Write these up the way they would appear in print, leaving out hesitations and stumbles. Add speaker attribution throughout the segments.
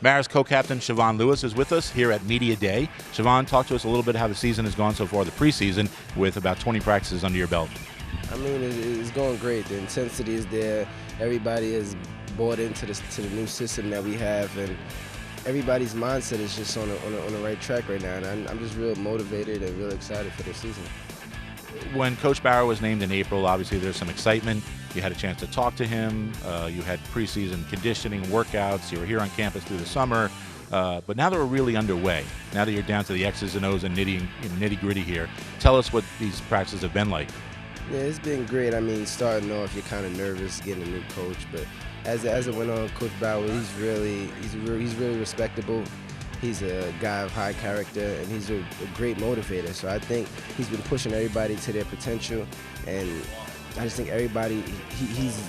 Speaker 1: Marist co-captain Siobhan Lewis is with us here at Media Day. Siobhan, talk to us a little bit how the season has gone so far, the preseason, with about 20 practices under your belt.
Speaker 2: I mean, it's going great. The intensity is there. Everybody is bought into the new system that we have, and everybody's mindset is just on the right track right now. And I'm just real motivated and real excited for the season.
Speaker 1: When Coach Barrow was named in April, obviously there's some excitement. You had a chance to talk to him. You had preseason conditioning, workouts. You were here on campus through the summer. But now that we're really underway, now that you're down to the X's and O's and nitty-gritty here, tell us what these practices have been like.
Speaker 2: Yeah, it's been great. I mean, starting off, you're kind of nervous getting a new coach, but as it went on, Coach Barrow, he's really respectable. He's a guy of high character, and he's a great motivator. So I think he's been pushing everybody to their potential, and I just think he's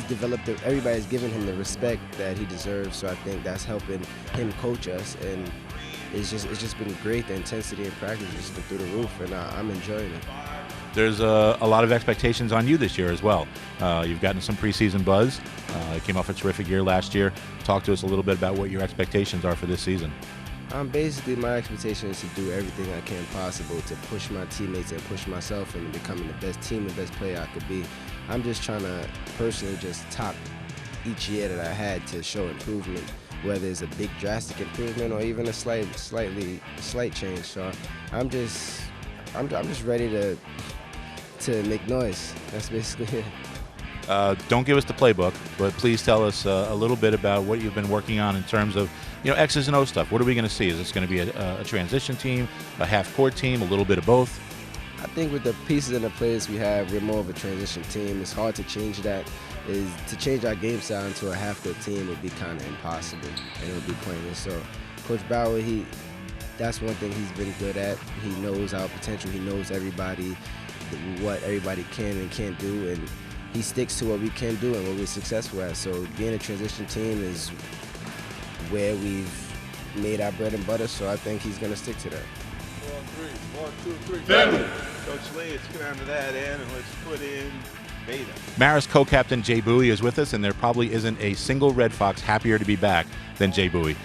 Speaker 2: developed. Everybody's giving him the respect that he deserves. So I think that's helping him coach us, and it's just been great. The intensity in practice has just been through the roof, and I'm enjoying it.
Speaker 1: There's a lot of expectations on you this year as well. You've gotten some preseason buzz. You came off a terrific year last year. Talk to us a little bit about what your expectations are for this season.
Speaker 2: Basically, my expectation is to do everything I can possible to push my teammates and push myself into becoming the best team, the best player I could be. I'm just trying to personally just top each year that I had to show improvement, whether it's a big drastic improvement or even a slight change. So I'm just ready to make noise. That's basically it.
Speaker 1: Don't give us the playbook, but please tell us a little bit about what you've been working on in terms of, X's and O's stuff. What are we going to see? Is this going to be a transition team, a half-court team, a little bit of both?
Speaker 2: I think with the pieces and the players we have, we're more of a transition team. It's hard to change that. To change our game style into a half-court team would be kind of impossible, and it would be pointless. So Coach Bauer, that's one thing he's been good at. He knows our potential. He knows what everybody can and can't do, and he sticks to what we can do and what we're successful at. So being a transition team is where we've made our bread and butter, so I think he's going to stick to that.
Speaker 3: 1, 2, 3, family. Coach Lee, let's get onto that end and let's put in Beta.
Speaker 1: Marist co-captain Jay Bowie is with us, and there probably isn't a single Red Fox happier to be back than Jay Bowie.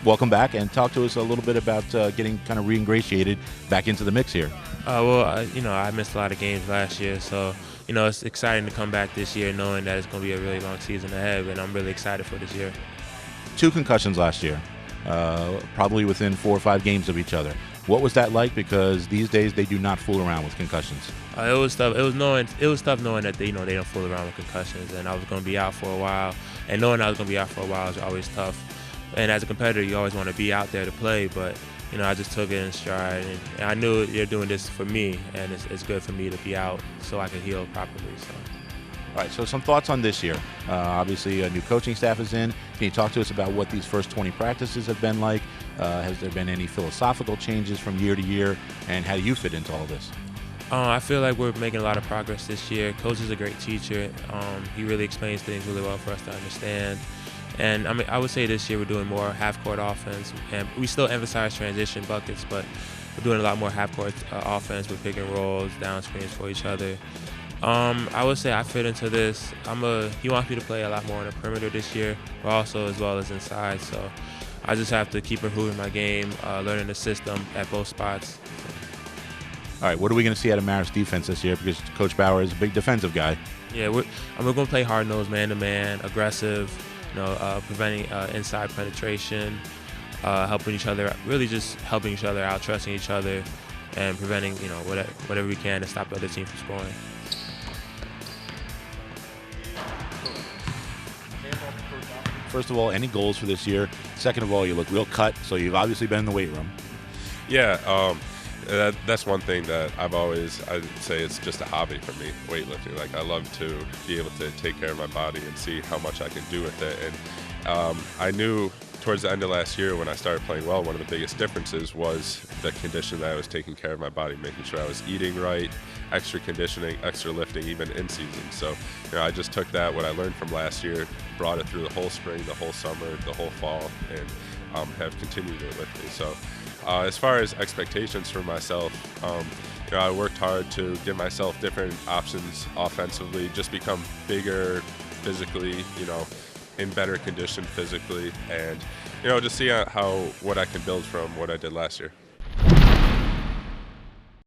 Speaker 1: Welcome back, and talk to us a little bit about getting kind of re-ingratiated back into the mix here.
Speaker 4: I missed a lot of games last year, so it's exciting to come back this year knowing that it's going to be a really long season ahead, and I'm really excited for this year.
Speaker 1: 2 concussions last year, probably within 4 or 5 games of each other. What was that like? Because these days they do not fool around with concussions.
Speaker 4: It was tough. It was tough knowing that they don't fool around with concussions, and I was going to be out for a while. And knowing I was going to be out for a while is always tough. And as a competitor, you always want to be out there to play, but I just took it in stride, and I knew you're doing this for me, and it's good for me to be out so I can heal properly. So.
Speaker 1: All right, so some thoughts on this year. Obviously, a new coaching staff is in. Can you talk to us about what these first 20 practices have been like? Has there been any philosophical changes from year to year, and how do you fit into all this?
Speaker 4: I feel like we're making a lot of progress this year. Coach is a great teacher. He really explains things really well for us to understand. And I would say this year we're doing more half-court offense, and we still emphasize transition buckets, but we're doing a lot more half-court offense with pick and rolls, down screens for each other. I would say I fit into this. He wants me to play a lot more on the perimeter this year, but also as well as inside. So I just have to keep improving my game, learning the system at both spots.
Speaker 1: All right, what are we going to see out of Marist defense this year? Because Coach Bauer is a big defensive guy.
Speaker 4: Yeah, we're going to play hard-nosed, man-to-man, aggressive, preventing inside penetration, helping each other, really just helping each other out, trusting each other, and preventing, whatever we can to stop the other team from scoring.
Speaker 1: First of all, any goals for this year? Second of all, you look real cut, so you've obviously been in the weight room.
Speaker 5: Yeah, that's one thing that I'd say it's just a hobby for me, weightlifting. Like, I love to be able to take care of my body and see how much I can do with it. And I knew towards the end of last year when I started playing well, one of the biggest differences was the condition that I was taking care of my body, making sure I was eating right, extra conditioning, extra lifting, even in season. So, I just took that, what I learned from last year, brought it through the whole spring, the whole summer, the whole fall, and have continued it with me. So, as far as expectations for myself, I worked hard to give myself different options offensively, just become bigger physically, in better condition physically, and just see how what I can build from what I did last year.